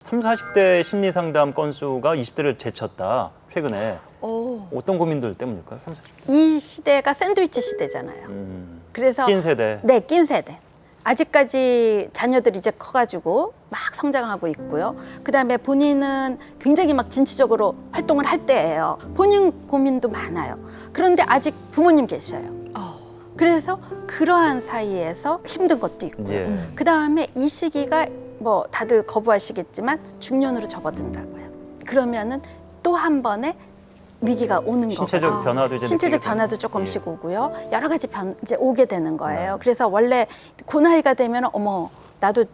30, 40대 심리 상담 건수가 20대를 제쳤다. 최근에. 어떤 고민들 때문일까요? 30, 40대. 이 시대가 샌드위치 시대잖아요. 그래서 낀 세대. 네, 낀 세대. 아직까지 자녀들이 이제 커가지고 막 성장하고 있고요. 그다음에 본인은 굉장히 막 진취적으로 활동을 할 때예요. 본인 고민도 많아요. 그런데 아직 부모님 계셔요. 그래서 그러한 사이에서 힘든 것도 있고요. 예. 그다음에 이 시기가 뭐 다들 거부하시겠지만 중년으로 접어든다고요. 그러면은 또 한 번의 위기가 오는 거예요. 신체적 변화도 이제 신체적 느끼게 변화도 되고. 조금씩 예. 오고요. 여러 가지 이제 오게 되는 거예요. 네. 그래서 원래 그 나이가 되면 어머 나도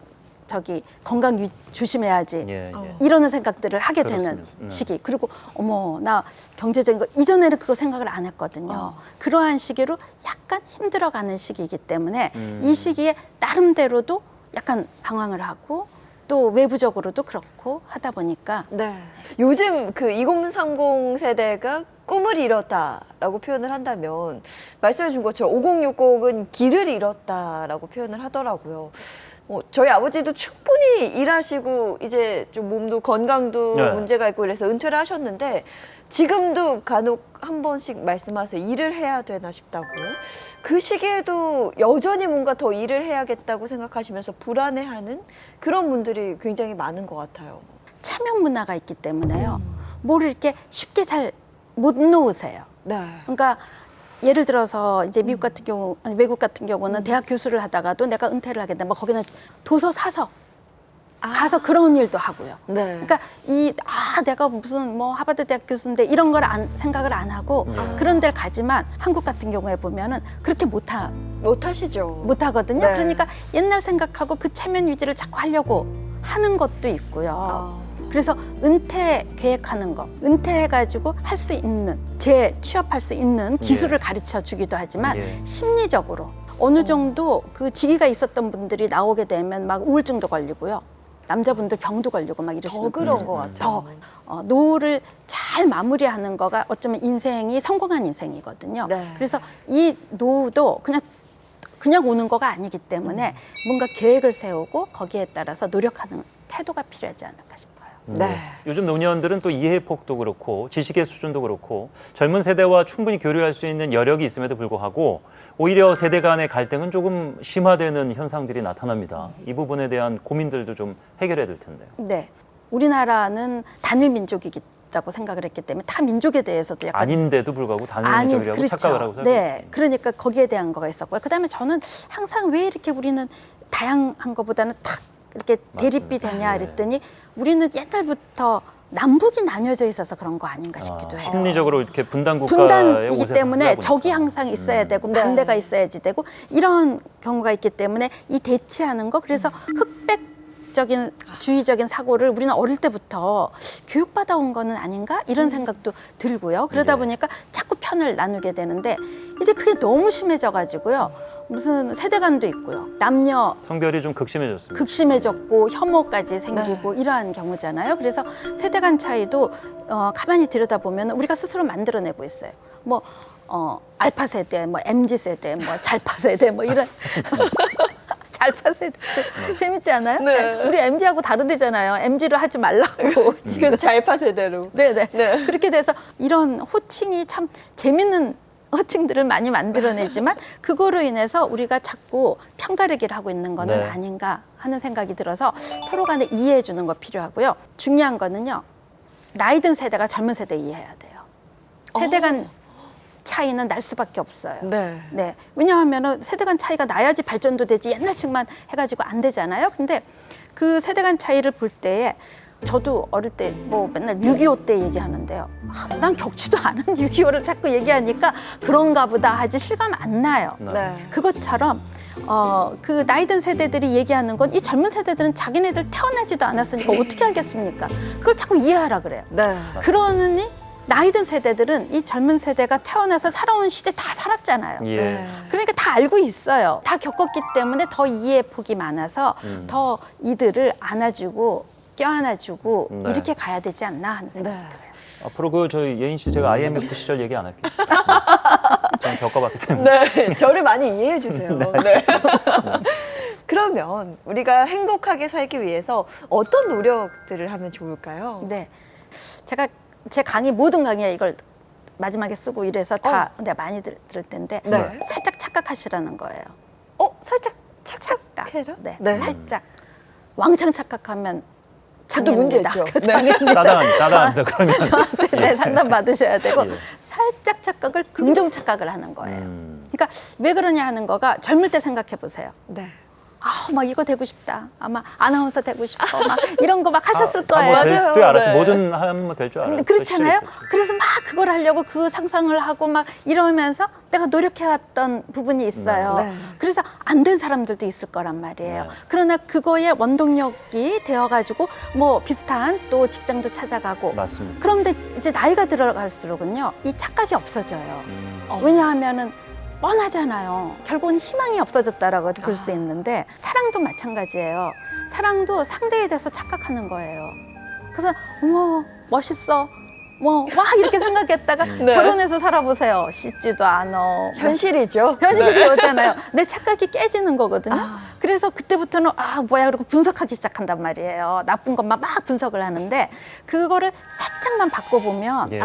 저기 건강 조심해야지. 예, 예. 이러는 생각들을 하게 되는 그렇습니다. 시기. 그리고 어머 나 경제적인 거 이전에는 그거 생각을 안 했거든요. 그러한 시기로 약간 힘들어가는 시기이기 때문에 이 시기에 나름대로도 약간 방황을 하고 또 외부적으로도 그렇고 하다 보니까 네. 요즘 그 2030 세대가 꿈을 잃었다라고 표현을 한다면 말씀해 준 것처럼 5060은 길을 잃었다라고 표현을 하더라고요. 저희 아버지도 충분히 일하시고 이제 좀 몸도 건강도 네. 문제가 있고 그래서 은퇴를 하셨는데 지금도 간혹 한 번씩 말씀하세요. 일을 해야 되나 싶다고. 그 시기에도 여전히 뭔가 더 일을 해야겠다고 생각하시면서 불안해하는 그런 분들이 굉장히 많은 것 같아요. 차명 문화가 있기 때문에요. 뭘 이렇게 쉽게 잘 못 놓으세요. 네. 그러니까 예를 들어서 이제 미국 같은 경우, 아니 외국 같은 경우는 대학 교수를 하다가도 내가 은퇴를 하겠다. 뭐 거기는 도서 사서 가서 그런 일도 하고요. 네. 그러니까 내가 무슨 뭐 하버드 대학 교수인데 이런 걸 생각을 안 하고 그런 데를 가지만 한국 같은 경우에 보면은 그렇게 못하시죠. 못하거든요. 네. 그러니까 옛날 생각하고 그 체면 유지를 자꾸 하려고 하는 것도 있고요. 그래서 은퇴 계획하는 거, 은퇴해가지고 할 수 있는, 재취업할 수 있는 기술을 가르쳐 주기도 하지만 예. 심리적으로 어느 정도 그 직위가 있었던 분들이 나오게 되면 막 우울증도 걸리고요. 남자분들 병도 걸리고 막 이러시는 더 그런 것 같아요. 더 노후를 잘 마무리하는 거가 어쩌면 인생이 성공한 인생이거든요. 네. 그래서 이 노후도 그냥 오는 거가 아니기 때문에 뭔가 계획을 세우고 거기에 따라서 노력하는 태도가 필요하지 않을까 싶어요. 네. 요즘 노년들은 또 이해 폭도 그렇고 지식의 수준도 그렇고 젊은 세대와 충분히 교류할 수 있는 여력이 있음에도 불구하고 오히려 세대 간의 갈등은 조금 심화되는 현상들이 나타납니다. 이 부분에 대한 고민들도 좀 해결해야 될 텐데요. 네, 우리나라는 단일 민족이라고 생각을 했기 때문에 타 민족에 대해서도 약간 아닌데도 불구하고 단일 민족이라고 그렇죠. 착각을 하고 살고 네, 있습니다. 그러니까 거기에 대한 거가 있었고요. 그다음에 저는 항상 왜 이렇게 우리는 다양한 것보다는 탁 이렇게 대립이 되냐 네. 그랬더니 우리는 옛날부터 남북이 나뉘어져 있어서 그런 거 아닌가 싶기도 해요. 심리적으로 이렇게 분단 국가의 분단이기 옷에서 때문에 살다 적이 보니까. 항상 있어야 되고 네. 반대가 있어야지 되고 이런 경우가 있기 때문에 이 대치하는 거 그래서 흑백적인 주의적인 사고를 우리는 어릴 때부터 교육받아온 거는 아닌가 이런 생각도 들고요. 그러다 네. 보니까 자꾸 편을 나누게 되는데 이제 그게 너무 심해져가지고요. 무슨 세대 간도 있고요. 남녀 성별이 좀 극심해졌습니다. 극심해졌고 혐오까지 생기고 이러한 경우잖아요. 그래서 세대 간 차이도 가만히 들여다보면 우리가 스스로 만들어내고 있어요. 뭐 알파 세대, 뭐 MZ 세대, 뭐 잘파 세대, 뭐 이런 잘파 세대 재밌지 않아요? 네. 우리 MZ하고 다르대잖아요. MZ를 하지 말라고. 그래서 잘파 세대로. 네네. 네. 그렇게 돼서 이런 호칭이 참 재밌는 호칭들을 많이 만들어내지만 그거로 인해서 우리가 자꾸 편가르기를 하고 있는 거는 네. 아닌가 하는 생각이 들어서 서로 간에 이해해 주는 거 필요하고요. 중요한 거는요. 나이 든 세대가 젊은 세대 이해해야 돼요. 세대 간 차이는 날 수밖에 없어요. 네. 네. 왜냐하면 세대 간 차이가 나야지 발전도 되지 옛날식만 해가지고 안 되잖아요. 근데 그 세대 간 차이를 볼 때에 저도 어릴 때 뭐 맨날 6.25 때 얘기하는데요. 난 겪지도 않은 6.25를 자꾸 얘기하니까 그런가 보다 하지 실감 안 나요. 네. 그것처럼 그 나이든 세대들이 얘기하는 건 이 젊은 세대들은 자기네들 태어나지도 않았으니까 어떻게 알겠습니까? 그걸 자꾸 이해하라 그래요. 네. 그러느니 나이든 세대들은 이 젊은 세대가 태어나서 살아온 시대 다 살았잖아요. 예. 네. 그러니까 다 알고 있어요. 다 겪었기 때문에 더 이해 폭이 많아서 더 이들을 안아주고 껴안아주고 네. 이렇게 가야 되지 않나 하는 생각이 네. 들어요. 앞으로 저희 예인 씨 제가 IMF 시절 얘기 안 할게요. 저는 겪어봤기 때문에. 네. 저를 많이 이해해 주세요. 네. 그러면 우리가 행복하게 살기 위해서 어떤 노력들을 하면 좋을까요? 네. 제가 제 강의 모든 강의에 이걸 마지막에 쓰고 이래서 다 근데 많이 들을 텐데 네. 살짝 착각하시라는 거예요. 살짝 착각. 착각해라? 네. 네. 살짝. 왕창 착각하면 그것도 장애입니다. 문제죠. 그 네. 장애입니다. 따다합니다. 그러면. 저한테 네, 상담 받으셔야 되고 예. 살짝 착각을 긍정 착각을 하는 거예요. 그러니까 왜 그러냐 하는 거가 젊을 때 생각해 보세요. 네. 막 이거 되고 싶다. 아마 아나운서 되고 싶어. 막 이런 거 막 하셨을 거예요. 맞아요. 될줄 알았죠. 네. 뭐든 하면 될 줄 알았죠. 그렇잖아요. 실했었죠. 그래서 막 그걸 하려고 그 상상을 하고 막 이러면서 내가 노력해왔던 부분이 있어요. 네. 그래서 안 된 사람들도 있을 거란 말이에요. 네. 그러나 그거에 원동력이 되어가지고 뭐 비슷한 또 직장도 찾아가고. 맞습니다. 그런데 이제 나이가 들어갈수록은요, 이 착각이 없어져요. 음. 왜냐하면은 뻔하잖아요. 결국은 희망이 없어졌다라고 볼 수 있는데 사랑도 마찬가지예요. 사랑도 상대에 대해서 착각하는 거예요. 그래서 어머 멋있어. 와 이렇게 생각했다가 네. 결혼해서 살아보세요. 씻지도 않아. 현실이죠. 현실이 오잖아요. 내 착각이 깨지는 거거든요. 그래서 그때부터는 뭐야 그러고 분석하기 시작한단 말이에요. 나쁜 것만 막 분석을 하는데 그거를 살짝만 바꿔보면 예.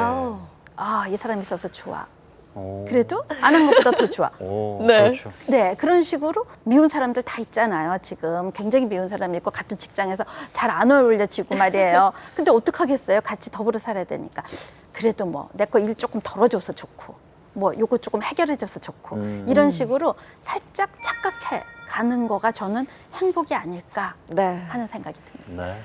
이 사람이 있어서 좋아. 오. 그래도 안 한 것보다 더 좋아. 오, 네. 그렇죠. 네, 그런 식으로 미운 사람들 다 있잖아요. 지금 굉장히 미운 사람이 있고 같은 직장에서 잘 안 어울려지고 말이에요. 근데 어떡하겠어요? 같이 더불어 살아야 되니까. 그래도 뭐 내 거 일 조금 덜어줘서 좋고 뭐 요거 조금 해결해줘서 좋고 이런 식으로 살짝 착각해 가는 거가 저는 행복이 아닐까 네. 하는 생각이 듭니다. 네.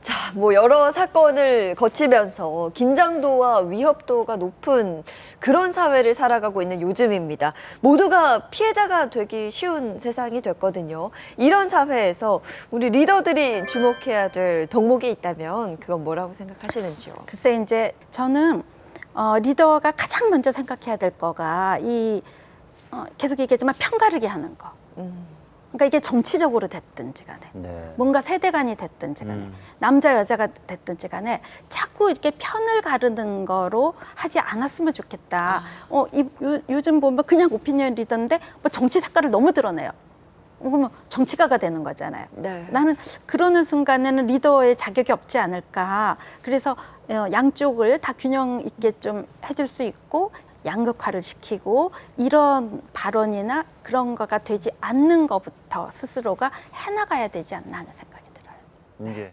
자, 뭐 여러 사건을 거치면서 긴장도와 위협도가 높은 그런 사회를 살아가고 있는 요즘입니다. 모두가 피해자가 되기 쉬운 세상이 됐거든요. 이런 사회에서 우리 리더들이 주목해야 될 덕목이 있다면 그건 뭐라고 생각하시는지요? 글쎄 이제 저는 리더가 가장 먼저 생각해야 될 거가 계속 얘기하지만 편가르기 하는 거. 그러니까 이게 정치적으로 됐든지 간에 네. 뭔가 세대 간이 됐든지 간에 남자 여자가 됐든지 간에 자꾸 이렇게 편을 가르는 거로 하지 않았으면 좋겠다. 요즘 보면 그냥 오피니언 리더인데 뭐 정치 색깔을 너무 드러내요. 그러면 정치가가 되는 거잖아요. 네. 나는 그러는 순간에는 리더의 자격이 없지 않을까. 그래서 양쪽을 다 균형 있게 좀 해줄 수 있고 양극화를 시키고 이런 발언이나 그런 거가 되지 않는 것부터 스스로가 해나가야 되지 않나 하는 생각이 들어요. 이제